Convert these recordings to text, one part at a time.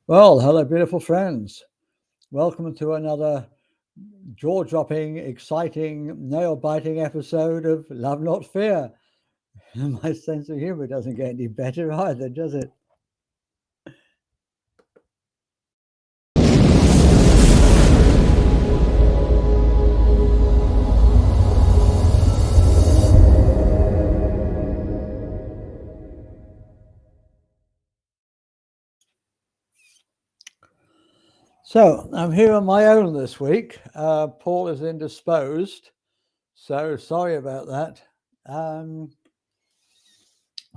Well, hello, beautiful friends. Welcome to another jaw dropping, exciting, nail biting episode of Love Not Fear. My sense of humor doesn't get any better either, does it? So, I'm here on my own this week. Paul is indisposed, so sorry about that.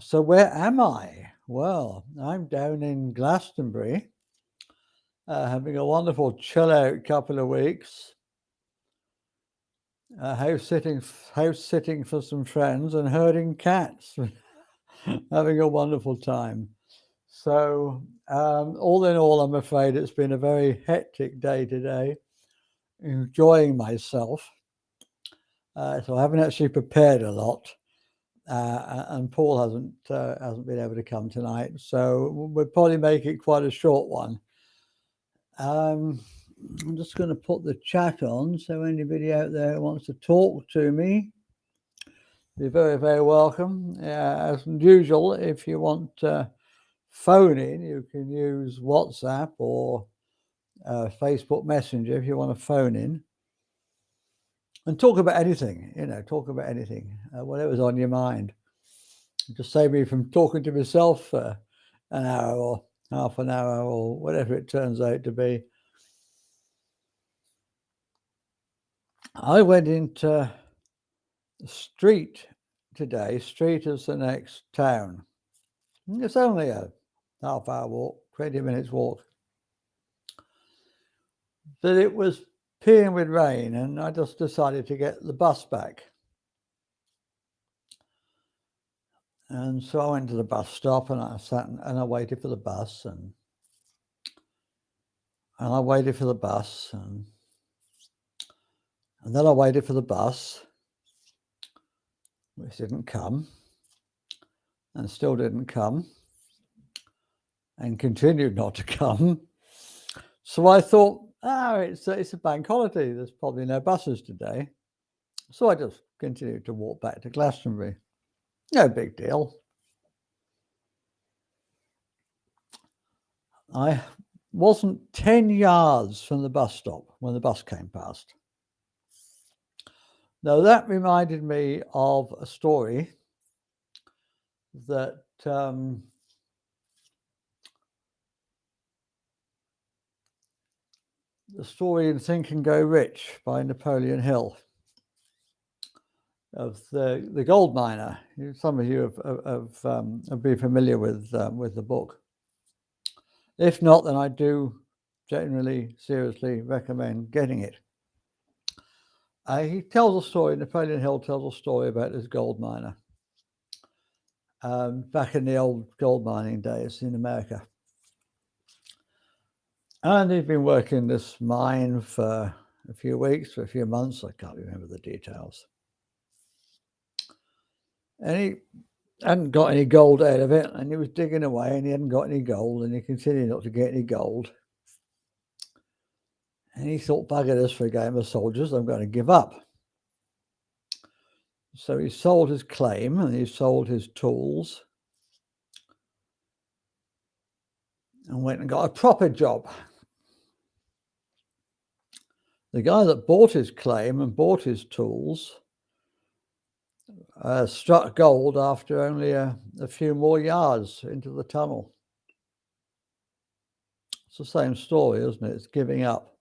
So, where am I? Well, I'm down in Glastonbury, having a wonderful chill out couple of weeks. House sitting for some friends and herding cats, having a wonderful time. So, all in all, I'm afraid it's been a very hectic day today. Enjoying myself, so I haven't actually prepared a lot, and Paul hasn't been able to come tonight. So we'll probably make it quite a short one. I'm just going to put the chat on, so anybody out there who wants to talk to me, you're very, very welcome. As usual, if you want phone in, you can use WhatsApp or Facebook Messenger if you want to phone in and talk about anything, talk about anything, whatever's on your mind. Just save me from talking to myself for an hour or half an hour or whatever it turns out to be. I went into the street today. Street is the next town. It's only a half-hour walk, 20 minutes walk. But it was peeing with rain, and I just decided to get the bus back. And so I went to the bus stop, and I sat and I waited for the bus, and I waited for the bus, and then I waited for the bus, which didn't come, and still didn't come, and continued not to come. So I thought, it's a bank holiday. There's probably no buses today. So I just continued to walk back to Glastonbury. No big deal. I wasn't 10 yards from the bus stop when the bus came past. Now, that reminded me of a story that the story in Think and Go Rich by Napoleon Hill, of the gold miner. Some of you have been familiar with the book. If not, then I do generally seriously recommend getting it. He tells a story, Napoleon Hill tells a story about this gold miner back in the old gold mining days in America. And he'd been working this mine for a few weeks, for a few months. I can't remember the details. And he hadn't got any gold out of it, and he was digging away, and he hadn't got any gold, and he continued not to get any gold. And he thought, bugger this for a game of soldiers, I'm going to give up. So he sold his claim, and he sold his tools, and went and got a proper job. The guy that bought his claim and bought his tools struck gold after only a few more yards into the tunnel. It's the same story, isn't it? It's giving up.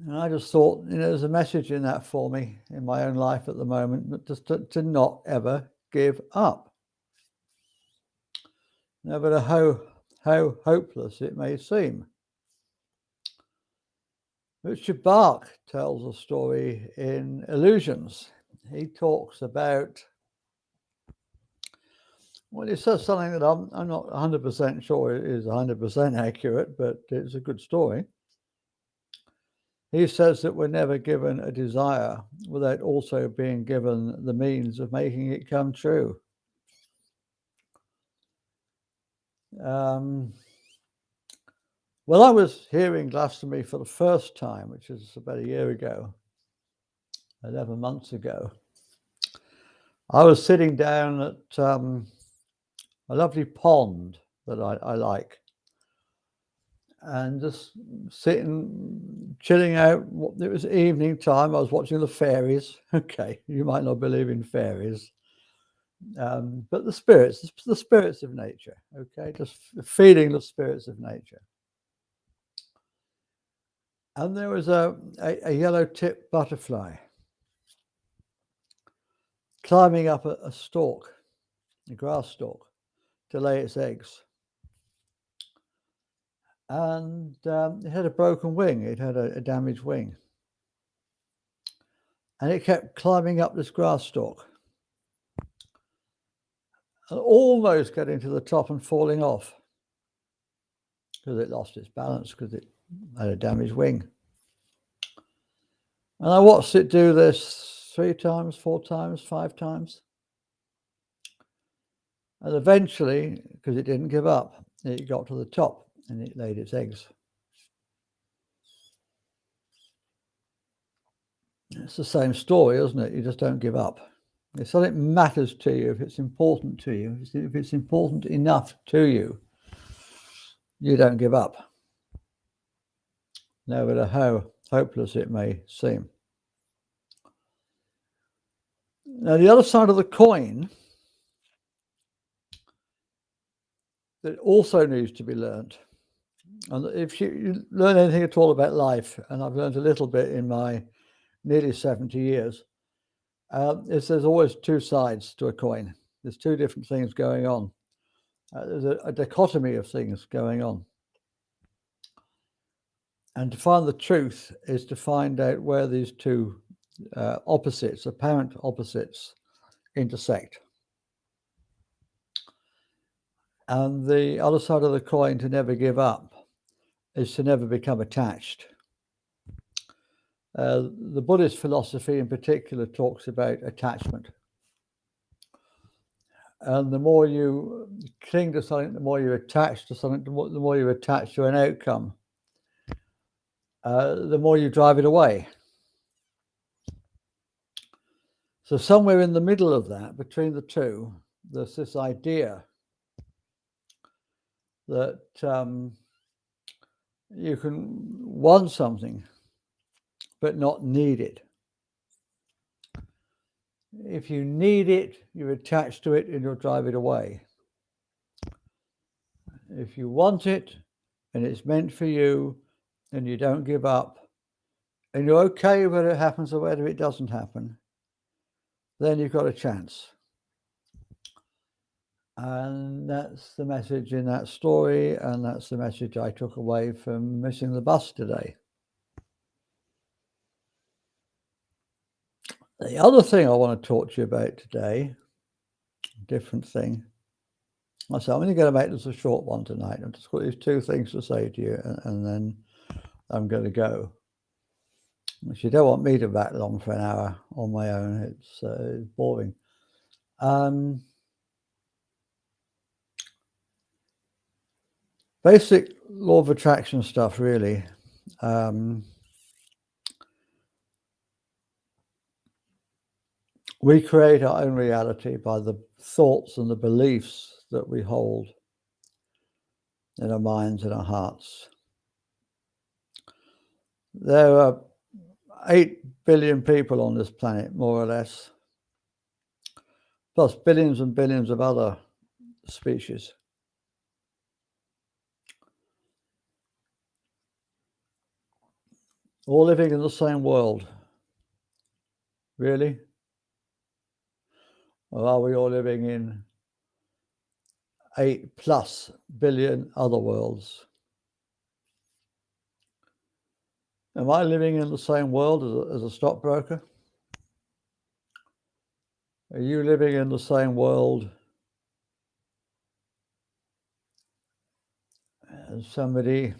And I just thought, there's a message in that for me in my own life at the moment, just to not ever give up. No matter how hopeless it may seem. Richard Bach tells a story in Illusions. He talks about, he says something that I'm not 100% sure it is 100% accurate, but it's a good story. He says that we're never given a desire without also being given the means of making it come true. Well, I was here in Glastonbury for the first time, which is about a year ago, 11 months ago. I was sitting down at a lovely pond that I like, and just sitting, chilling out. It was evening time. I was watching the fairies. Okay, you might not believe in fairies, but the spirits of nature. Okay, just feeding the spirits of nature. And there was a yellow-tipped butterfly climbing up a stalk, a grass stalk, to lay its eggs. And it had a broken wing. It had a damaged wing. And it kept climbing up this grass stalk, and almost getting to the top and falling off because it lost its balance because it had a damaged wing. And I watched it do this 3 times, 4 times, 5 times. And eventually, because it didn't give up, it got to the top and it laid its eggs. It's the same story, isn't it? You just don't give up. If something matters to you, if it's important to you, if it's important enough to you, you don't give up, no matter how hopeless it may seem. Now, the other side of the coin that also needs to be learned, and if you learn anything at all about life, and I've learned a little bit in my nearly 70 years, is there's always 2 sides to a coin. There's 2 different things going on. There's a dichotomy of things going on. And to find the truth is to find out where these 2 opposites, apparent opposites, intersect. And the other side of the coin, to never give up, is to never become attached. The Buddhist philosophy in particular talks about attachment. And the more you cling to something, the more you attach to something, the more you attach to an outcome, the more you drive it away. So somewhere in the middle of that, between the 2, there's this idea that you can want something but not need it. If you need it, you're attached to it and you'll drive it away. If you want it and it's meant for you and you don't give up and you're okay whether it happens or whether it doesn't happen, then you've got a chance. And that's the message in that story, and that's the message I took away from missing the bus today. The other thing I want to talk to you about today, different thing. I said, I'm only going to make this a short one tonight. I've just got these 2 things to say to you, and then I'm going to go. If you don't want me to back long for an hour on my own, it's boring. Basic law of attraction stuff, really. We create our own reality by the thoughts and the beliefs that we hold in our minds and our hearts. There are 8 billion people on this planet, more or less, plus billions and billions of other species. All living in the same world. Really? Or are we all living in 8+ billion other worlds? Am I living in the same world as a stockbroker? Are you living in the same world as somebody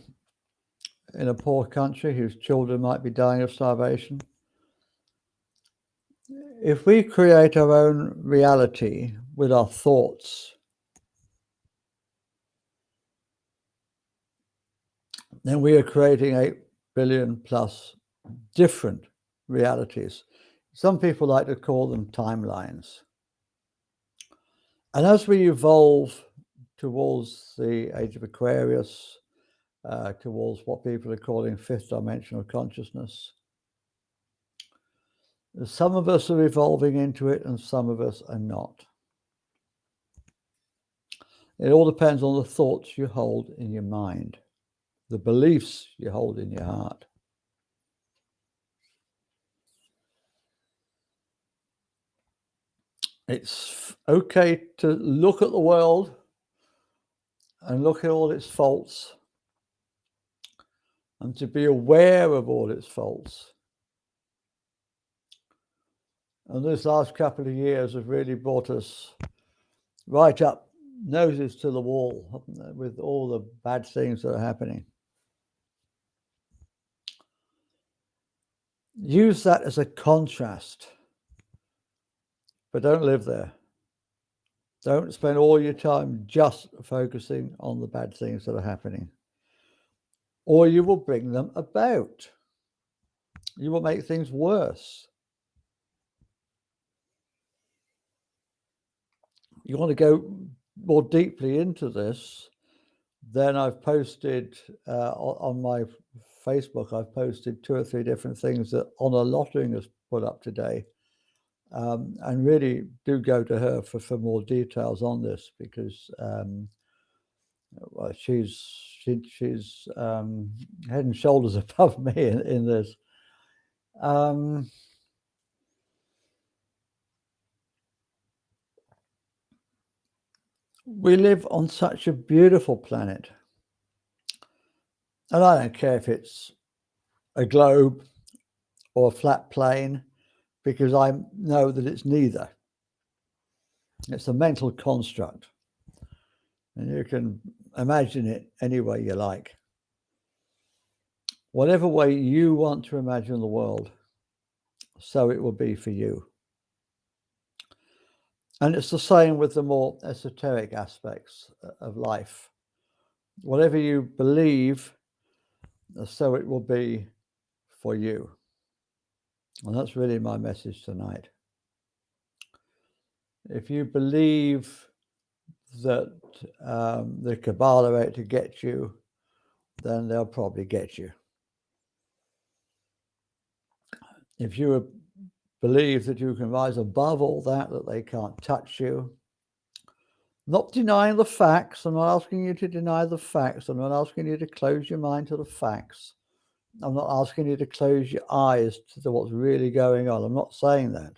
in a poor country whose children might be dying of starvation? If we create our own reality with our thoughts, then we are creating 8 billion plus different realities. Some people like to call them timelines. And as we evolve towards the age of Aquarius, towards what people are calling fifth dimensional consciousness, some of us are evolving into it and some of us are not. It all depends on the thoughts you hold in your mind, the beliefs you hold in your heart. It's okay to look at the world and look at all its faults and to be aware of all its faults. And this last couple of years have really brought us right up, noses to the wall, with all the bad things that are happening. Use that as a contrast, but don't live there. Don't spend all your time just focusing on the bad things that are happening, or you will bring them about. You will make things worse. You want to go more deeply into this, then I've posted on my Facebook, I've posted 2 or 3 different things that Honor Lottering has put up today. And really do go to her for more details on this, because well, she's head and shoulders above me in this. We live on such a beautiful planet. And I don't care if it's a globe or a flat plane, because I know that it's neither. It's a mental construct. And you can imagine it any way you like. Whatever way you want to imagine the world, so it will be for you. And it's the same with the more esoteric aspects of life. Whatever you believe, so it will be for you. And that's really my message tonight. If you believe that the Kabbalah are out to get you, then they'll probably get you. If you believe that you can rise above all that they can't touch you, not denying the facts. I'm not asking you to deny the facts. I'm not asking you to close your mind to the facts. I'm not asking you to close your eyes to what's really going on. I'm not saying that.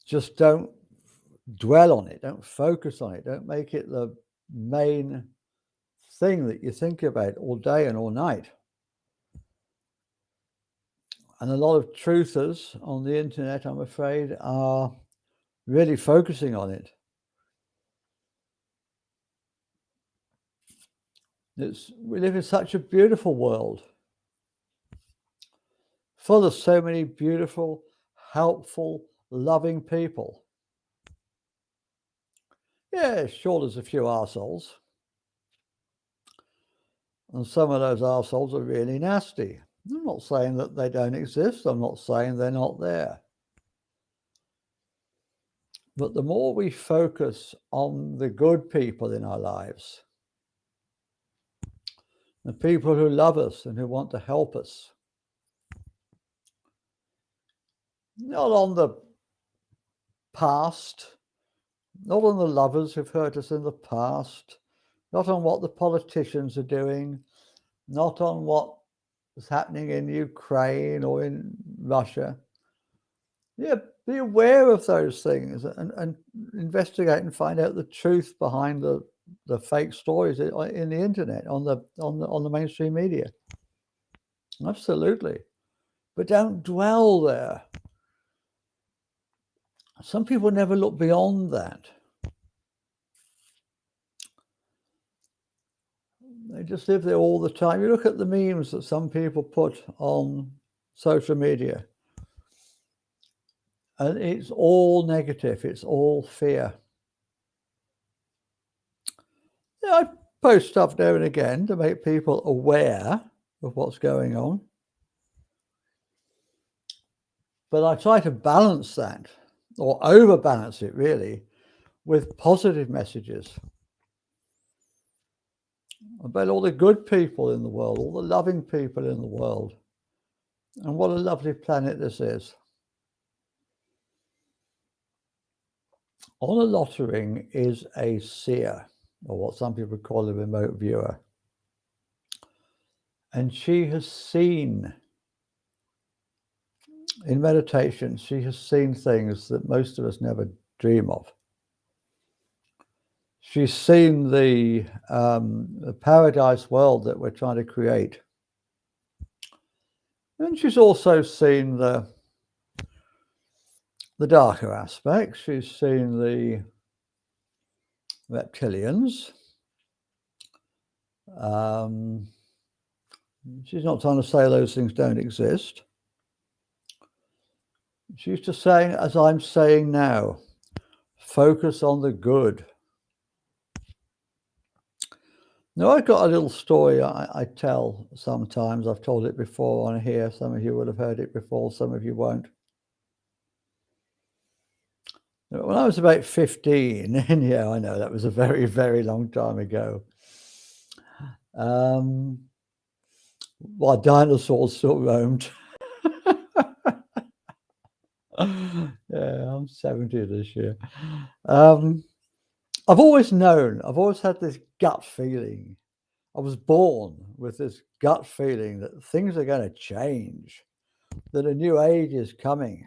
Just don't dwell on it. Don't focus on it. Don't make it the main thing that you think about all day and all night. And a lot of truthers on the internet, I'm afraid, are really focusing on it. We live in such a beautiful world, full of so many beautiful, helpful, loving people. Yeah, sure, there's a few arseholes. And some of those arseholes are really nasty. I'm not saying that they don't exist. I'm not saying they're not there. But the more we focus on the good people in our lives, the people who love us and who want to help us, not on the past, not on the lovers who've hurt us in the past, not on what the politicians are doing, not on what is happening in Ukraine or in Russia. Yeah, be aware of those things and investigate and find out the truth behind the fake stories in the internet, on the mainstream media. Absolutely. But don't dwell there. Some people never look beyond that. They just live there all the time. You look at the memes that some people put on social media, and it's all negative. It's all fear. Yeah, I post stuff now and again to make people aware of what's going on. But I try to balance that, or overbalance it really, with positive messages about all the good people in the world, all the loving people in the world, and what a lovely planet this is. Honor Lottering is a seer, or what some people call a remote viewer. And she has seen, in meditation, she has seen things that most of us never dream of. She's seen the paradise world that we're trying to create. And she's also seen the darker aspects. She's seen the reptilians. She's not trying to say those things don't exist. She's just saying, as I'm saying now, focus on the good. Now, I've got a little story I tell sometimes. I've told it before on here. Some of you would have heard it before, some of you won't. When I was about 15, and yeah, I know that was a very, very long time ago, while dinosaurs still roamed. Yeah, I'm 70 this year. I've always known, I've always had this gut feeling. I was born with this gut feeling that things are going to change, that a new age is coming,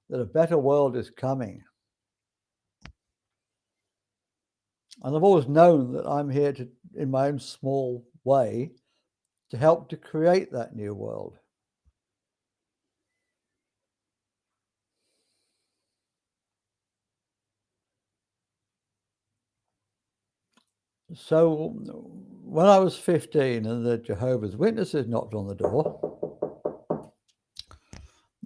that a better world is coming. And I've always known that I'm here to, in my own small way, to help to create that new world. So when I was 15 and the Jehovah's Witnesses knocked on the door,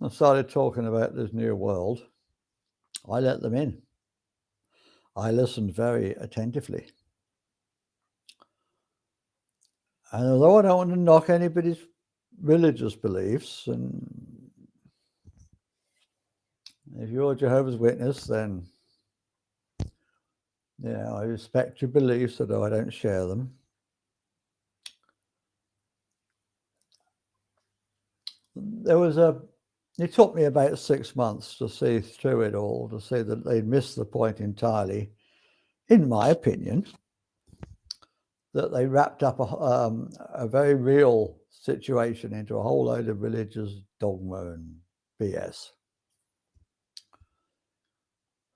I started talking about this new world. I let them in. I listened very attentively. And although I don't want to knock anybody's religious beliefs, and if you're a Jehovah's Witness, then I respect your beliefs, although I don't share them. It took me about 6 months to see through it all, to see that they'd missed the point entirely, in my opinion, that they wrapped up a very real situation into a whole load of religious dogma and BS.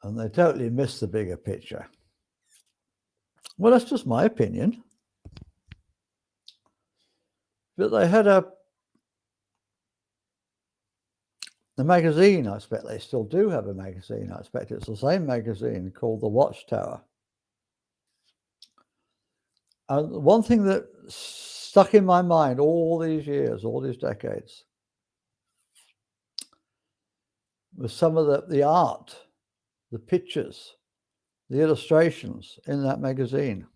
And they totally missed the bigger picture. Well, that's just my opinion. But they had a magazine, I expect they still do have a magazine, I expect it's the same magazine, called The Watchtower. And one thing that stuck in my mind all these years, all these decades, was some of the art, the pictures, the illustrations in that magazine.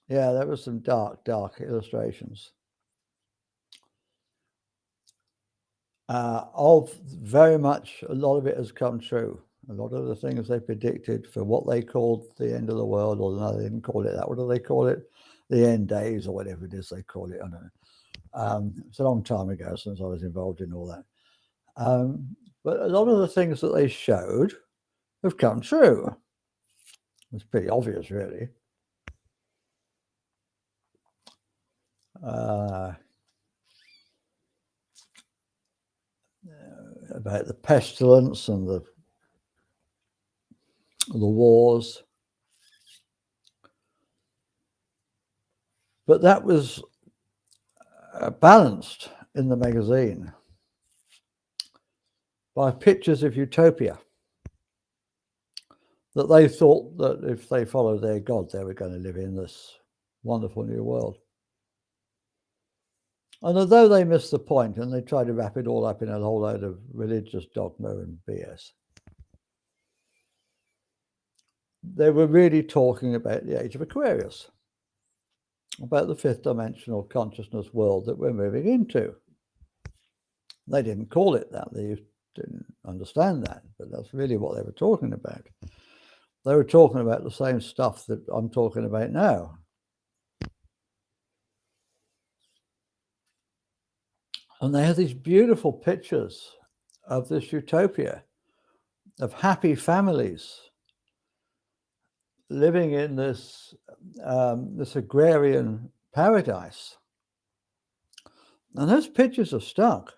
Yeah, there were some dark illustrations. Of very much, a lot of it has come true. A lot of the things they predicted for what they called the end of the world, or no, they didn't call it that. What do they call it? The end days, or whatever it is they call it. I don't know. It's a long time ago since I was involved in all that. But a lot of the things that they showed have come true. It's pretty obvious, really. About the pestilence and the wars. But that was balanced in the magazine by pictures of utopia, that they thought that if they followed their God, they were going to live in this wonderful new world. And although they missed the point and they tried to wrap it all up in a whole load of religious dogma and BS, they were really talking about the age of Aquarius, about the fifth dimensional consciousness world that we're moving into. They didn't call it that. They didn't understand that, but that's really what they were talking about. They were talking about the same stuff that I'm talking about now. And they had these beautiful pictures of this utopia, of happy families living in this agrarian paradise. And those pictures are stuck.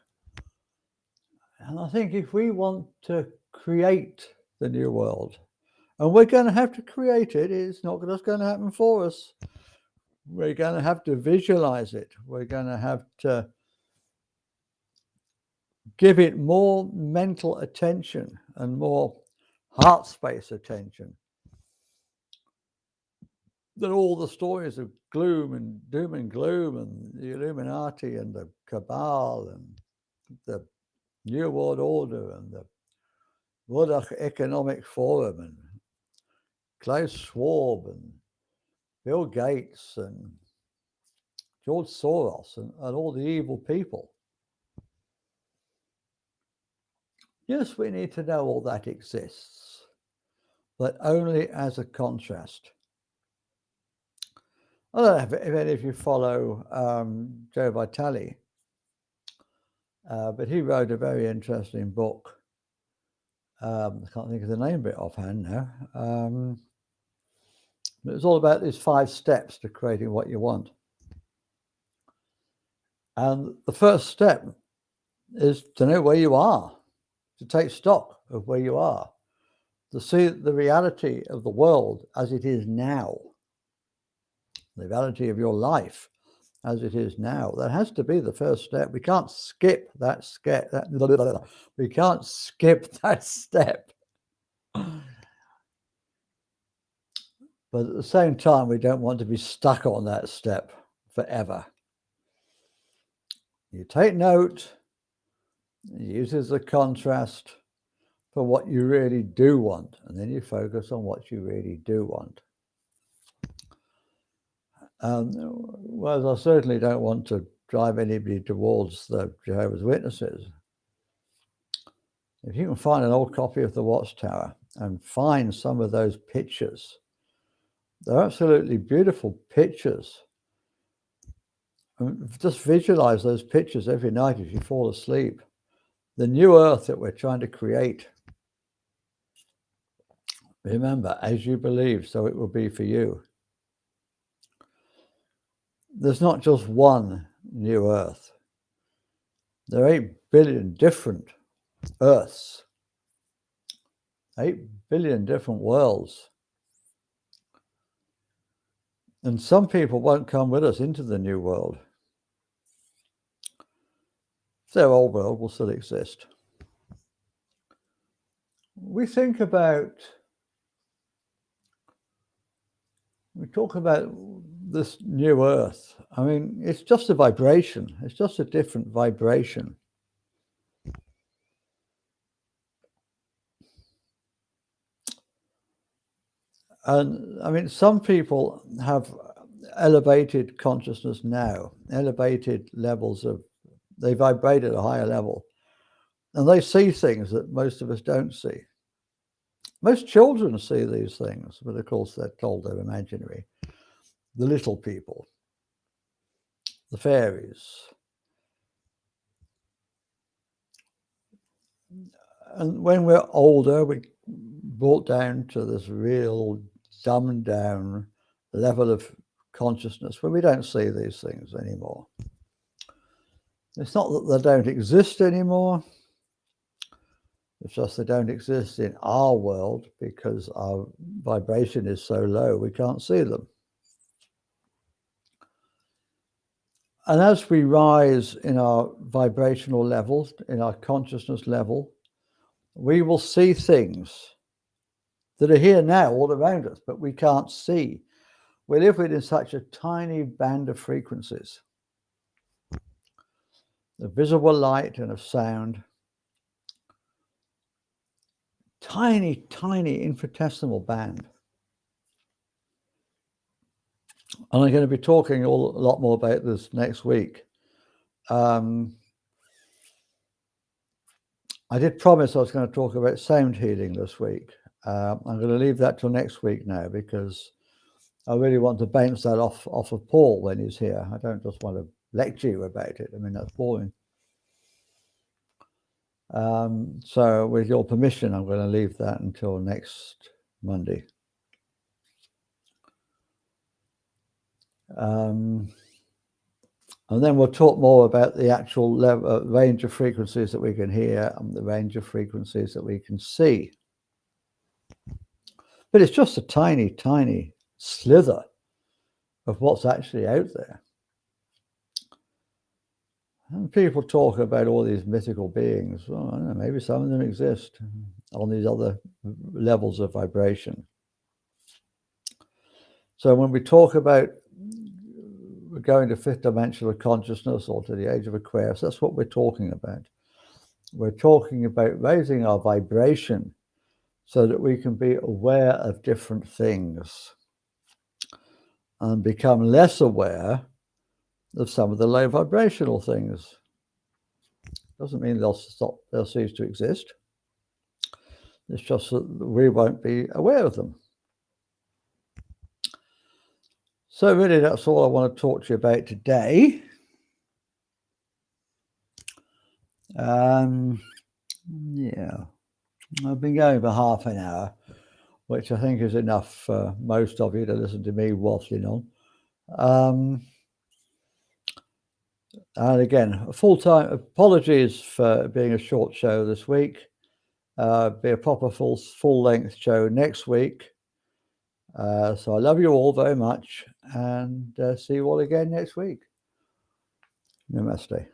And I think if we want to create the new world, and we're going to have to create it, it's not just going to happen for us. We're going to have to visualize it. We're going to have to give it more mental attention and more heart space attention than all the stories of gloom and doom and gloom and the Illuminati and the cabal and the New World Order and the World Economic Forum and Klaus Schwab and Bill Gates and George Soros and all the evil people. Yes, we need to know all that exists, but only as a contrast. I don't know if any of you follow Joe Vitale, but he wrote a very interesting book. I can't think of the name of it offhand now. But it's all about these 5 steps to creating what you want. And the first step is to know where you are, to take stock of where you are, to see the reality of the world as it is now, the reality of your life as it is now. That has to be the first step. We can't skip that step. We can't skip that step. But at the same time, we don't want to be stuck on that step forever. You take note, use it as a contrast for what you really do want, and then you focus on what you really do want. Whereas I certainly don't want to drive anybody towards the Jehovah's Witnesses. If you can find an old copy of the Watchtower and find some of those pictures, they're absolutely beautiful pictures. Just visualize those pictures every night as you fall asleep. The new earth that we're trying to create. Remember, as you believe, so it will be for you. There's not just one new earth. There are 8 billion different earths, 8 billion different worlds. And some people won't come with us into the new world. Their old world will still exist. We talk about this new earth. I mean, it's just a vibration. It's just a different vibration. And I mean, some people have elevated consciousness now, elevated levels of, they vibrate at a higher level, and they see things that most of us don't see. Most children see these things, but of course they're told they're imaginary. The little people, the fairies. And when we're older, we're brought down to this real dumbed down level of consciousness where we don't see these things anymore. It's not that they don't exist anymore. It's just they don't exist in our world because our vibration is so low, we can't see them. And as we rise in our vibrational levels, in our consciousness level, we will see things that are here now all around us, but we can't see. We live within such a tiny band of frequencies, of visible light and of sound. Tiny, tiny infinitesimal band. And I'm going to be talking a lot more about this next week. I did promise I was going to talk about sound healing this week. I'm going to leave that till next week now, because I really want to bounce that off of Paul when he's here. I don't just want to lecture you about it. I mean, that's boring. So with your permission, I'm going to leave that until next Monday. And then we'll talk more about the actual range of frequencies that we can hear and the range of frequencies that we can see. But it's just a tiny, tiny slither of what's actually out there. And people talk about all these mythical beings. Well, I don't know, maybe some of them exist on these other levels of vibration. So when we talk about going to fifth dimensional consciousness or to the age of Aquarius, that's what we're talking about. We're talking about raising our vibration so that we can be aware of different things and become less aware of some of the low vibrational things. Doesn't mean they'll cease to exist. It's just that we won't be aware of them. So really, that's all I want to talk to you about today. Yeah, I've been going for half an hour, which I think is enough for most of you to listen to me waffling on. And again, full-time apologies for being a short show this week. Be a proper full-length show next week. So I love you all very much, and see you all again next week. Namaste.